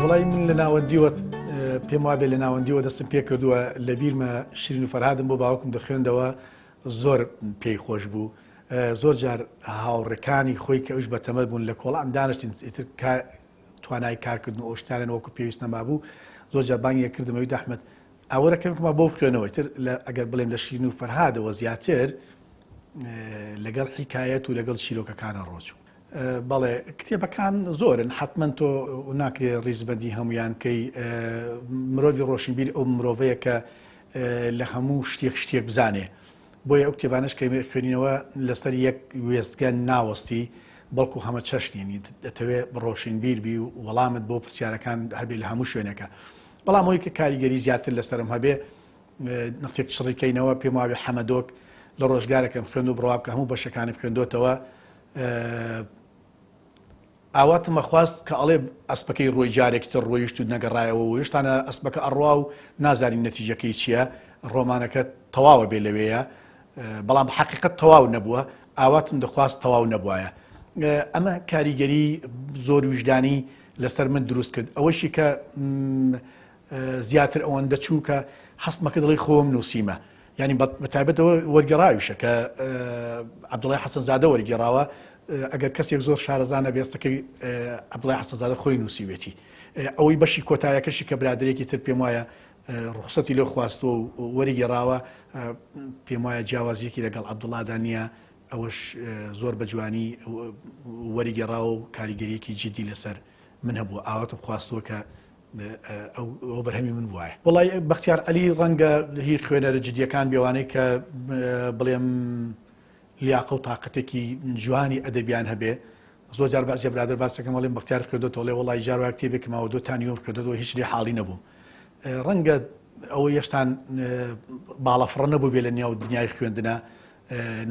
وڵی من لە ناوەندیوە پێم وابێ لە ناوەندیوە دەستم پێ کردووە لە بیرمە شیرین و فەرهادم بۆ باوکم دەخوێندەوە زۆر پێی خۆش بوو. زۆر جار هاوڕەکانی خۆی کە ئەوش بەتەمەد بوون لە کۆڵان دانیشتین توانای کارکردن و ئەوشتانە وەکو پێویست نەما بوو. زۆر جار بانگی کردمەوەی دەحمەد ئەوەرەکەمکما بۆ بخوێنەوە تر ئەگەر بڵێم لە شیرین و فەرهادەوە زیاتر لەگەڵ حیکایەت و لەگەڵ شیرۆکەکانە ڕۆچوو. بەڵێ کتێبەکان زۆرن حتمما تۆ ناکرێ ڕیزبەندی هەمویان کەی مرۆڤی ڕۆشنبیر ئەو مرۆڤەیە کە لە هەموو شتێک بزانێ. بۆیە ئەو کتێبانش کە خوێنینەوە لەسەر یەک وێستگە ناوەستی بەڵکو هەمە چەشنێنی دەتەوێت ڕۆشنبیر بی و وەڵامت بۆ پرسیارەکان هەبێ لە هەموو شوێنەکە. بەڵام ئەوی کە کاریگەری زیاتر لەسەرم هەبێ نەفێک چڕیکەینەوە پێم وابێ حەمەدۆک لە ڕۆژگارەکەم خوێند و بڕوا بکە هەموو بەشەکانی بخوێندۆتەوە. ئاواتمە خواست کە ئەڵێ ئەسپەکەی ڕۆی جارێکی تر ڕۆیشت و نەگەڕایەوە و هێشتانە ئەسپەکە ئەڕوا و نازانین نەتیجەکەی چییە. ڕۆمانەکە تەواوە بێ لەوەیە، بەڵام حەقیقەت تەواو نەبووە، ئاواتم دەخواست تەواو نەبووایە. ئەمە کاریگەری زۆر وجدانی لەسەر من دروست کرد. ئەوەشی کە زیاتر ئەوەندە چوو کە هەستمەکە دڵی خۆم نووسیمە، ینی بەتایبەتەوە وەرگێڕاویشە کە عەبدوڵای حەسەنزادە وەرگێڕاوە. ئەگەر کەسێک زۆر شارەزانە بێستەکەی عەبدوڵای حەسەنزادە خۆی نووسیوێتی. ئەوەی بەشی کۆتایەکەشی کە برادرێکی تر پێم وایە ڕوخسەتی لێ خواستەوە و وەرگێڕاوە، پێم وایە جیاوازیەکی لەگەڵ عەبدوڵادا نییە. ئەوەش زۆر بە جوانی وەرگێڕاوە و کاریگەریەکی جدی لەسەر من هەبووە. ئاواتم خواستەوە کە ئەو بەرهەمی من بواە. وڵی بەختیار عەلی ڕەنگە هی خوێنەرە جدیەکان بێوانەی کە بڵێم لیاقە و تااقەتێکی جوانی ئەدەبیان هەبێ. زۆر جار بەعزیە برادر باسەکەم وڵێم بەختیار کردوتەوە لێ وڵی جارواک تێبێک ماوە دۆتانیۆم کردەوە هیچ لێ حاڵی نەبوو. ڕەنگە ئەوە یەشتان باڵەفڕە نەبوو بێ لە نێو دنیای خوێندنە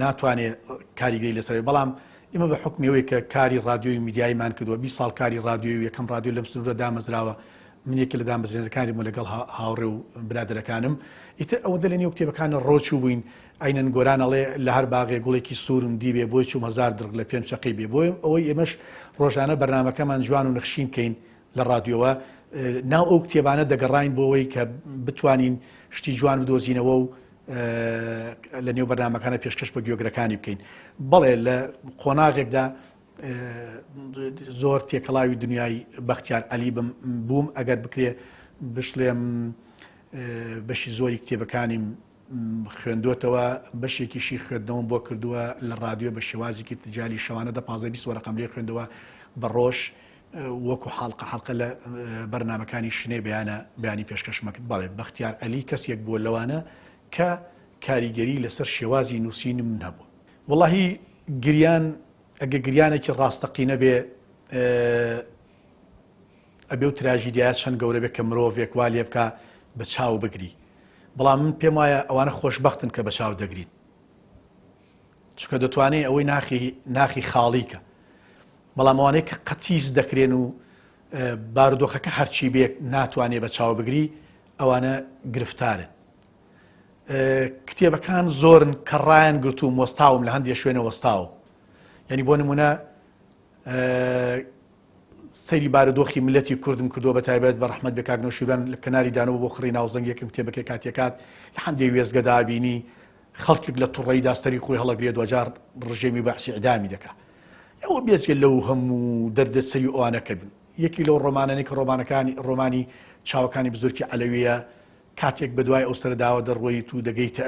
ناتوانێت کاریگەری لەسەر. بەڵام ئمە بە حکمەوەی کە کاری رادیۆی میدیایمان کردووە 20 ساڵ کاری رادیۆی و یەکەم رادیۆ لەم سنوورە دامەزراوە. من یەکێک لە دامەزرێنەکانی بوو لەگەڵ هاوڕێ و برادرەکانم. ئیتر ئەوەندە لە نێو کتێبەکانە ڕۆچوو بووین. ئاینەن گۆران ئەڵێ لە هەر باغێ گوڵێکی سوورم دیبێ بۆی چوم هەزار درگ لە پێم چەقی بێ. بۆی ئەوەی ئێمەش ڕۆژانە بەرنامەکەمان جوان و نەخشین کەین لە رادیۆوە. ناو ئەو کتێبانە دەگەڕاین بۆەوەی کە بتوانین شتی جوان بدۆزینەوە و لە نێو بەرنامەکانە پێشکەش بە گوێگرەکانی بکەین. بەڵێ لە قۆناغێکدا زۆر تێکەڵاوی دنیای بەختیار عەلی بووم. ئەگەر بکرێ بشڵێم بەشی زۆری کتێبەکانیم خوێندوتەوە، بەشێکیشی خوێندنەوەم بۆ کردووە لە رادیۆ بە شێوازێکی تجاری شەوانە 15-20 وەرەقەم لێ خوێندەوە بە ڕۆژ وەکو حەڵقە لە بەرنامەکانی شنێ بەیانی پێشکەشمە کرد. بەڵێ بەختیار عەلی کەسێک بووە لەوانە کە کاریگەری لەسەر شێوازی نووسینم من هەبوو. وەڵاهی گریان ئەگە گریانێکی ڕاستەقینە بێ ئەبێ و تراژیدیات چەند گەورە بێت کە مرۆڤێک وا لێ بکە بە چاو بگری. بەڵام من پێم وایە ئەوانە خۆشبەختن کە بە چاو دەگرین، چونکە دەتوانێت ئەوەی ناخی خاڵیکە. بەڵام ئەوانەیە کە قەتیز دەکرێن و بارودۆخەکە هەرچی بێک ناتوانێت بە چاو بگری، ئەوانە گرفتارن. کتێبەکان زۆرن کە ڕایان گرت و وەستاوم لە هەندێک شوێنە وەستاوە. یعنی بۆ نمونە سەیری بارودۆخی ملەتی کوردم کردووە بە تایبەت بە ڕەحمەت بێ کاک نەوشیروان لە کەناری دانەوە بۆ خڕی ناوزەنگێکم کتێبەکەی کاتێکات لە هەندێک وێزگەدا بینی خەڵکێک لە تووڕەی داستەری خۆی هەڵەگرێت دوجار ڕژێمی بەعسی ئیعدامی دەکات. ئەوە بێجگە لەو هەموو دەردەسەری ئەوانەکە بن. یەکی لەو ڕۆمانانەی کە ڕۆمانی چاوەکانی بزورکی عەلەویە کاتێک بە دوای ئەو سەرداوە دەڕۆیت و دەگەیتە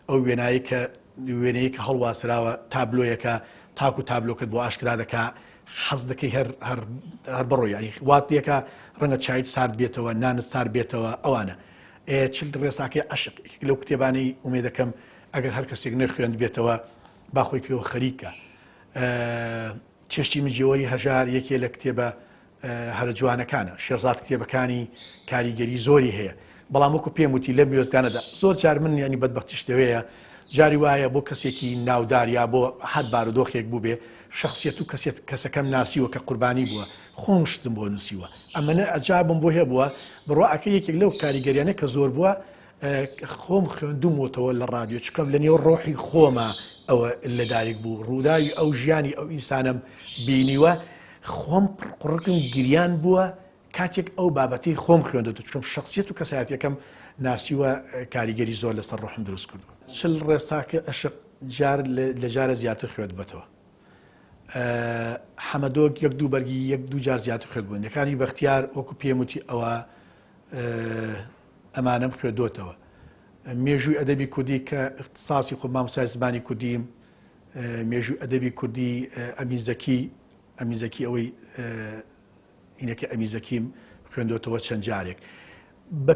ئەو وێنایی کە هەڵواسراوە تابلۆیەکە تاکو و تابلۆکەت بۆ ئاشکرا دەکا حەز دەکەی هەر بڕۆی. ینی واتیەکە ڕەنگە چایت سارد بێتەوە، نانت سارد بێتەوە. ئەوانە چل ڕێساکەی عەشق لەو کتێبانەی ئومێد دەکەم ئەگەر هەر کەسێک نەخوێند بێتەوە باخۆی پێوە خەریکە. چێشتی مجێوەری هەژار یەکێ لە کتێبە هەرە جوانەکانە. شێرزاد کتێبەکانی کاریگەری زۆری هەیە. بەڵام وەکو پێم وتی لەم وێزگانەدا زۆر جار من ینی بەدبەختی شتەوەیە جاری وایە بۆ کەسێکی ناودار یا بۆ حەد بارودۆخێک بوو بێ شخصیەت و کەسەکەم ناسیوە کە قوربانی بووە خۆم شتم بۆ نووسیوە. ئەمەنە ئەجابم بۆ هەبووە بڕواکە یەکێک لەو کاریگەریانە کە زۆر بووە خۆم خوێندومەوە لە رادیۆ چکەم لە نێو ڕۆحی خۆمە ئەوە لەدایک بوو. ڕووداوی ئەو ژیانی ئەو ئینسانم بینیوە خۆم قڕکم گریان بووە کاتێک ئەو بابەتی خۆم خوێندەوە چکەم شخصیت و کەسایەتیەکەم ناسیوە کاریگەری زۆر لەسەر ڕۆحم دروست کردو. چل ڕێساکە عشق جار لە جارە زیاتر خوێت بێتەوە. حەمەدۆک یەک دوو بەرگی یەک دوو جار زیاتر خوێت بوون. یەکانی بەختیار وەکو پێم وتی ئەوە ئەمانەم خوێدۆتەوە. مێژووی ئەدەبی کوردی کە اختصاصی خۆ مامۆستای زمانی کوردیم، مێژووی ئەدەبی کوردی ئەمین زەکی ئەوەی ئینەکە ئەمین زەکیم خوێندۆتەوە چەند جارێک. بە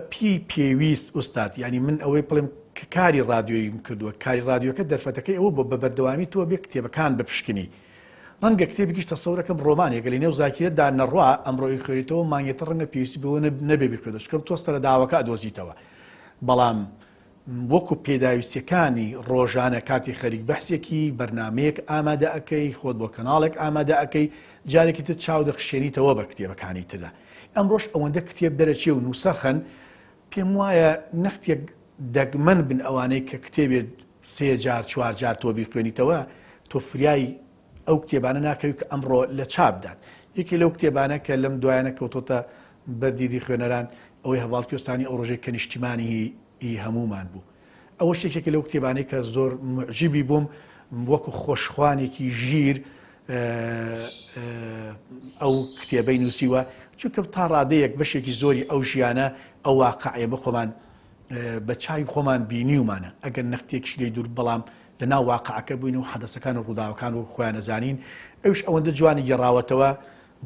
پێویست ئوستات، ینی من ئەوەی بڵێم کە کاری ڕادیۆیم کردووە، کاری ڕادیۆکە دەرفەتەکەی ئەوە بۆ بە بەردەوامی تۆ بێ کتێبەکان بپشکنی. ڕەنگە کتێبێکیش تەسەورەکەم ڕۆمانێکە لە نێو زاکیرەتدا نەڕوا ئەمڕۆی خوێنیتەوە مانگێتە ڕەنگە پێویستی بەوە نەبێ بخوێنێت، چکەم تۆ سەرەداوەکە ئەدۆزیتەوە. بەڵام وەکو پێداویستیەکانی ڕۆژانە کاتی خەریک بەحسێکی بەرنمەیەک ئامادە ئەەکەی، خۆت بۆ کەناڵێک ئامادە ئەەکەی، جارێکی تر چاو دەخشێنیتەوە بە کتێبەکانی تردا. ئەمڕۆژ ئەوەندە کتێب دەرەچێ و نووسەرخەن، پێم وایە نەختێک دەگمەن بن ئەوانەی کە کتێبێت 3 جار 4 جار تۆ بیخوێنیتەوە، تۆ فریای ئەو کتێبانە ناکەوی کە ئەمڕۆ لە چاپدان. یەکی لەو کتێبانە کە لەم دوایانە کەوتۆتە بەردیدی خوێنەران ئەوەی هەواڵکوێستانی ئەو ڕۆژێک کە نیشتیمانی هەمومان بوو. ئەوە شتێکێکی لەو کتێبانەی کە زۆر معجبی بووم، وەکو خۆشخوانێکی ژیر ئەو کتێبەی نووسیوە، چونکە تا ڕادەیەک بەشێکی زۆری ئەو ژیانە ئەو واقعە بە خۆمان بە چای خۆمان بینیومانە، ئەگەر نەختێکش لێ دوور، بەڵام لە ناو واقعەکە بووین و حەدەسەکان و ڕووداوەکان و خۆیان نەزانین. ئەوش ئەوەندە جوانی گەڕاوەتەوە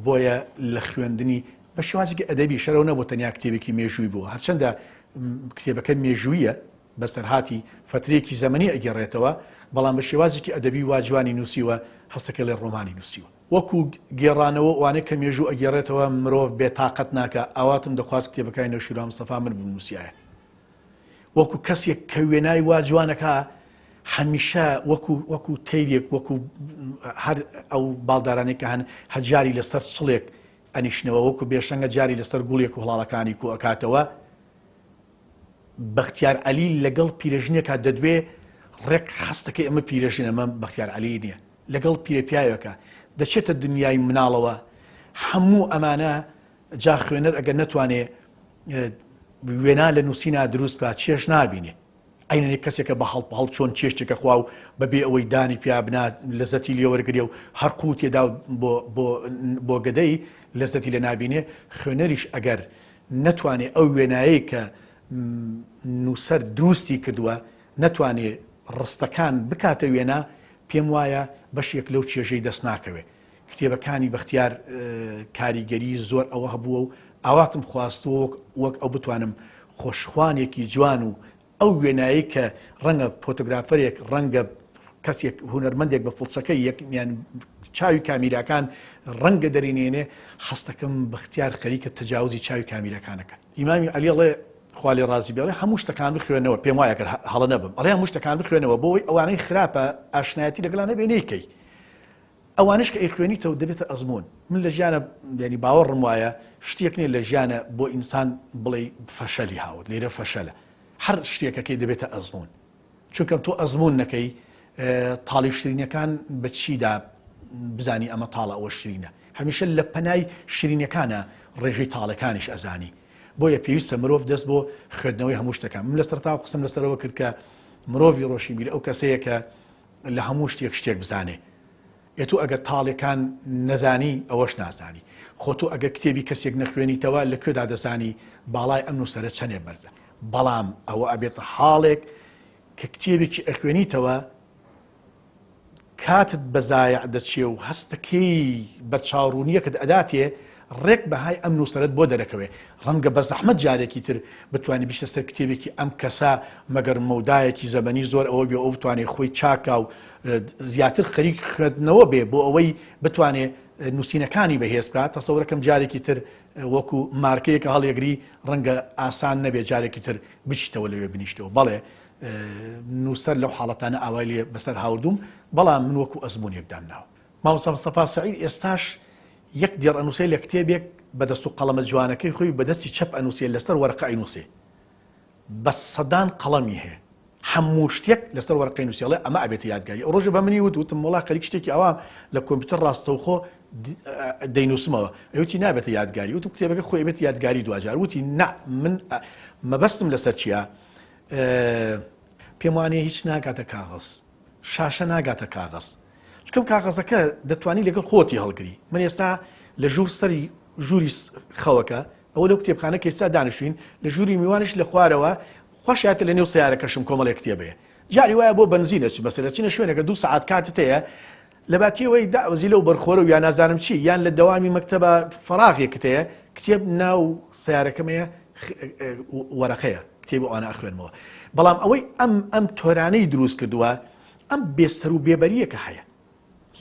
بۆیە لە خوێندنی بە شێوازێکی ئەدەبی شەرەوە نەبوو تەنیا کتێبێکی مێژووی بوو، هەرچەندە کتێبەکە مێژوویە بەسەرهاتی فترەیەکی زەمەنی ئەگەڕێتەوە، بەڵام بە شێوازێکی ئەدەبی وا جوانی نووسیوە، هەستەکە لێ ڕۆمانی نووسیوە. وەکو گێڕانەوە وانەیە کە مێژوو ئەگەڕێتەوە مرۆڤ بێتاقەت ناکە، ئاواتم دەخواست کتێبەکانی نەوشیروان مستەفا من بنووسایە. وەکو کەسێک کە وێنای وا جوانەکە، هەمیشە وەکو تەیرێک، وەکو هەر ئەو باڵدارانێک کە هەن هەجاری لەسەر چڵێک ئەنیشنەوە، وەکو بێشەنگە جاری لەسەر گوڵێک و هەڵاڵەکانی کو ئەکاتەوە. بەختیار عەلی لەگەڵ پیرەژنێکە دەدوێ ڕێک خستەکەی ئەمە پیرەژن، ئەمە بەختیار عەلی نییە، لەگەڵ پیرەپیاوەکە دەچێتە دنیای مناڵەوە. هەموو ئەمانە جا خوێنەر ئەگەر نەتوانێ وێنا لە نووسینا دروست بە چێش نابینێ. ئەینێک کەسێکە بە هەڵ چۆن چێشتێکە خوا و بەبێ ئەوەی دانی پیا بنات لەزەتی لێوەرگێ و هەر قووت تێدا بۆ گەدەی لەزەتی لە نابینێ. خوێنەریش ئەگەر نەتوانێ ئەو وێنایی کە نووسەر دروستی کردووە نەتوانێ ڕستەکان بکاتە وێنە، پێم وایە بەشێک لەو چێژەی دەست ناکەوێت. کتێبەکانی بەختیار کاریگەری زۆر ئەوە هەبووە و ئاواتم خواستەوە وەک ئەو بتوانم خۆشخوانێکی جوان و ئەو وێنایی کە ڕەنگە فۆتۆگرافەرێک، ڕەنگە کەسێک هونەرمەندێک بە فڵسەکەی یەکمیان چاوی کامیراکان ڕەنگە دەرینێنێ، هەستەکەم بەختیار خەریکە تەجاوزی چاوی کامیرەکانەکە. ئیمامی عەلی ئەڵێ خوا لێ ڕازی بێ، هەموو شتەکان بخوێنەوە، پێم وایە کە هەڵە نەبم، ئەڵێ هەموو شتەکان بخوێنەوە بۆەوەی ئەوانەی خراپە ئاشنایەتی لەگەڵان نەبێ نەیکەی. ئەوانش کە ئەیخوێنیتەوە دەبێتە ئەزمون. من لە ژیانە ینی باوەڕم وایە شتێک نیە لە ژیانە بۆ ئینسان بڵێ فەشەلی هاوت، لێرە فەشەلە. هەر شتێکەکەی دەبێتە ئەزمون، چونکە تۆ ئەزمون نەکەی تاڵی شرینەکان بە چیدا بزانی ئەمە تاڵە ئەوە شرینە. هەمیشە لە پەنای شرینەکانە ڕێژەی تاڵەکانیش ئەزانی. بۆیە پێویستە مرۆڤ دەست بۆ خوێندنەوەی هەموو شتەکان. من لە سەرتا قسم لەسەرەوە کرد کە مرۆڤی ڕۆژی بیر ئەو کەسەیە کە لە هەموو شتێک بزانێ. ئێتو ئەگەر تاڵەکان نەزانی ئەوەش نازانی. خۆتۆ ئەگەر کتێبی کەسێک نەخوێنیتەوە لەکوێدا دەزانی باڵای ئەم نووسەرە چەندێ بەرزە. بەڵام ئەوە ئەبێتە حاڵێک کە کتێبێکی ئەخوێنیتەوە کاتت بەزایع دەچێ و هەستەکەی بە چاوڕوونیەکت ئەداتێ، ڕێک بەهای ئەم نووسەرت بۆ دەرەکەوێ. ڕەنگە بە زەحمەت جارێکی تر بتوانێت بیستە سەر کتێبێکی ئەم کەسا مەگەر مەودایەکی زەمەنی زۆر ئەوە بێ ئەو بتوانێت خۆی چاکە و زیاتر خەریک خوێندنەوە بێ بۆ ئەوەی بتوانێت نووسینەکانی بەهێز بکات. تەسەورەکەم جارێکی تر وەکو مارکەیەکە هەڵێگری ڕەنگە ئاسان نەبێت جارێکی تر بچیتەوە لەوێ بنیشتەوە. بەڵێ نووسەر لەو حاڵەتانە ئاوای لێ بەسەر هاوردوم، بەڵام من وەکو ئەزمونێک دامناوە. مامۆستا مستەفا سەعید ئێستاش یەک دێڕ ئەنووسێ لە کتێبێک بەدەست و قەڵەمە جوانەکەی خۆی بەدەستی چەپ ئەنووسێ، لەسەر وەرەقە ئەینووسێ، بە سەدان قەڵەمی هەیە، هەموو شتێک لەسەر وەرەقەی نووسێڵێ. ئەمە ئەبێتە یادگاری. ئەو ڕۆژە بە منی وتم وڵا خەریک شتێکی ئەوام لە کۆمپیوتەر ڕاستەوخۆ دەینووسمەوە ئەوتی نابێتە یادگاری وت کتێبەکە خۆی بێت یادگاری دوجار وتی من مەبەستم لەسەر چییە پێم وانەیە هیچ ناگاتە کاغەز شاشە ناگاتە کاغەز چکەم کاغەزەکە دەتوانی لەگەڵ خۆتی هەڵگری من ئێستا لە ژوور سەری ژووری خەوەکە ئەوە لەو کتێبخانە کە ئێستا دانیشتوین لە ژووری میوانش لە خوارەوە خۆشیاتە لە نێو سیارەکەشم کۆمەڵێک کتێبەیە جاری وایە بۆ بنزینە بەسەر چینە شوێنەکە 2 سەعات کاتت هەیە لە باتیەوەی داوەزی لەو بەرخۆرە و یا نازانم چی یان لە دەوامی مەکتەبە فەراغێکت هەیە کتێب ناو سیارەکەمەیە وەرەقەیە کتێب ئەوانە ئەخوێنمەوە بەڵام ئەوەی ئەم تۆرانەی دروست کردووە ئەم بێسەر و بێبەریەکە هەیە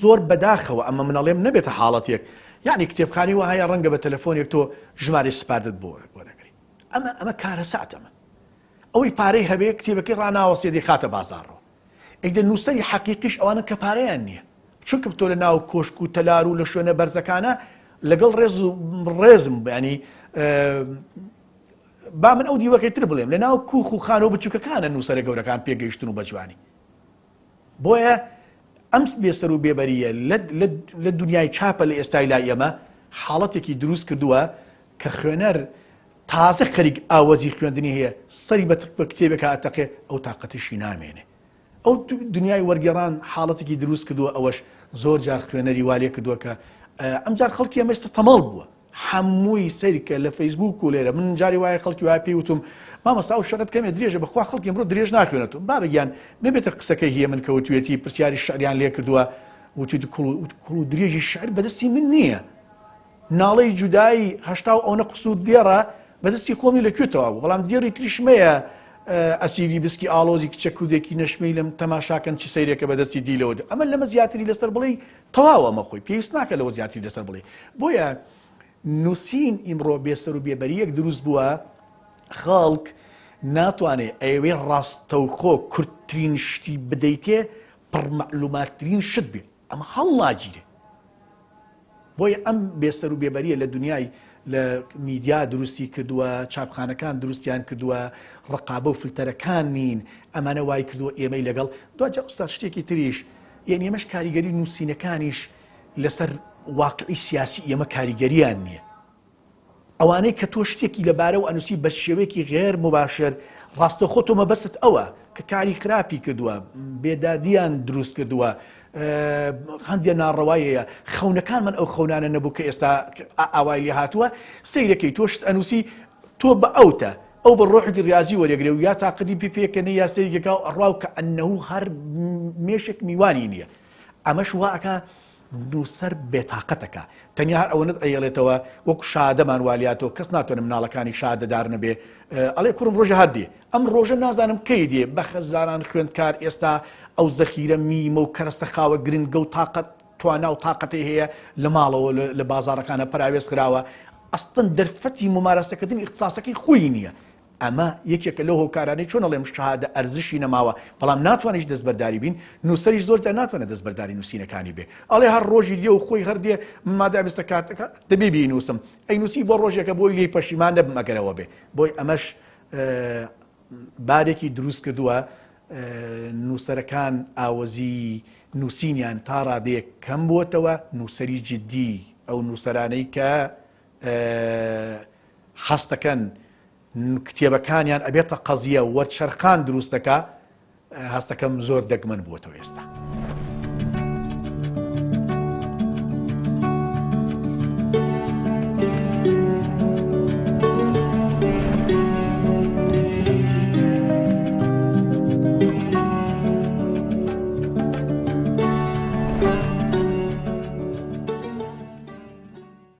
زۆر بەداخەوە ئەمە منەڵێم نەبێتە حاڵەتێک یعنی کتێبخانی وە هەیە ڕەنگە بە تەلەفۆنێک تۆ ژمارەی سپاردت بۆ دەگری ئەمە کارە ساتەمە ئەوەی پارەی هەبێ کتێبەکەی ڕناوەسێ دەیخاتە بازاڕەوە ئەیدە نووسەری حەقیقیش ئەوانە کە پارەیان نییە چونکە تۆ لە ناو کۆشک و تەلار و لە شوێنە بەرزەکانە لەگەڵ ڕێزم ینی با من ئەو دیوەکەیتر بڵێم لە ناو کوخ و خانە و بچووکەکانە نووسەرە گەورەکان پێگەیشتن و بەجوانی بۆیە ئەم بێسەر و بێبەریە لە دنیای چاپە لە ئێستای لای ئێمە حاڵەتێکی دروست کردووە کە خوێنەر تازە خەریک ئاوەزی خوێندنی هەیە سەری بە کتێبێکە ئاتەقێ ئەو تااقەتیشی نامێنێ ئەو دنیای وەرگێڕان حاڵەتێکی دروست کردووە ئەوەش زۆر جار خوێنەری والێ کردووە کە ئەمجار خەڵکی ئەمەستە تەمەڵ بووە هەمووی سەریکە لە فەیسبوک و لێرە من جاری وایە خەڵکی وای پێی وتم مامەستا و شەرت کەمێ درێژە بەخوا خەڵکی ئەمڕۆ درێژ ناخوێنێتەوە بابگیان نەبێتە قسەکەی هەیە من کەوتوێتی پرسیاری شعریان لێ کردووە وتی کوڵ و درێژی شعر بەدەستی من نییە ناڵەی جودایی هەشتا و ئەوە قسوود دێڕە بەدەستی خۆمی لەکوێتەوە بوو بەڵام دیێڕی کریشمەیە ئەسیری بسکی ئالۆزی کچە کودێکی نەشمەی لەم تەماشاکەن چی سەیرێکە بەدەستی دیلەوە ئەمە لەمە زیاتری لەسەر بڵێ تەواوە ئەمە خۆی پێویست ناکە لەوە زیاتری لەسەر بڵێ بۆیە نووسین ئیمڕۆ بێسەر و بێبەریەک دروست بووە خەڵک ناتوانێت ئەوێ ڕاستەوخۆ کورتترین شتی بدەیتێ پڕمەعلوماتترین شت بێ ئەمە هەڵ ناگیرێ بۆیە ئەم بێسەر و بێبەریە لە دنیای لە میدیا دروستی کردووە چاپخانەکان دروستیان کردووە ڕقابە و فلتەرەکان نین ئەمانە وای کردووە ئێمەی لەگەڵ دوجا ئوستا شتێکی تریش یعنی ئێمەش کاریگەری نووسینەکانیش لەسەر واقعی سیاسی ئێمە کاریگەریان نییە ئەوانەی کە تۆ شتێکی لەبارە و ئەنووسی بە شێوەیەکی غێر مباشر ڕاستەخۆ تۆ مەبەست ئەوە کە کاری خراپی کردووە بێدادیان دروست کردووە هەندێک ناڕەوایەیە خەونەکانمان ئەو خەونانە نەبوو کە ئێستا ئاوای لێ هاتووە سەیرەکەی تۆشت ئەنووسی تۆ بە ئەوتە ئەو بە ڕۆحی ریاضی وەرەگرێ و یا تاقدی پێکەنە یا سەیرێکەکە و ئەڕاو کە ئەنەهوو هەر مێشک میوانی نییە ئەمەش واکە نووسەر بێتاقەتەکە تەنیا هەر ئەوەنت ئەیڵێتەوە وەکو شادەمان والیاتەوە کەس ناتوانم مناڵەکانی شادەدار نەبێ ئەڵێ کوڕم ڕۆژە هەردێ ئەم ڕۆژە نازانم کەی دێ بە خەزاران خوێندکار ئێستا ئەو زەخیرە میمە و کەرەستە خاوە گرنگە و تااقەت توانە و تااقەتی هەیە لە ماڵەوە لە بازارەکانە پراوێز کراوە ئەستن دەرفەتی ممارەسەکردن ئیختساسەکەی خۆی نییە ئەمە یەکێکە لەو هۆکارانەی چۆن ئەڵێم شەهادە ئەرزشی نەماوە بەڵام ناتوانیش دەستبەرداری بین نووسەریش زۆردا ناتوانێت دەستبەرداری نووسینەکانی بێ ئەڵێ هەر ڕۆژی دێ و خۆی هەردێ مادامێستە کاتەکە دەبێ بینووسم ئەی نووسی بۆ ڕۆژێکە بۆی لێی پەشیمان نەبم ئەگەرەوە بێ بۆی ئەمەش بارێکی دروست کردووە نووسەرەکان ئاوەزی نووسینیان تا ڕادەیەک کەم بووەتەوە نووسەری جددی ئەو نووسەرانەی کە هەستەکەن کتێبەکانیان ئەبێتە قەزیە وەرچەرخان دروست دەکا هەستەکەم زۆر دەگمەن بووەتەوە ئێستا.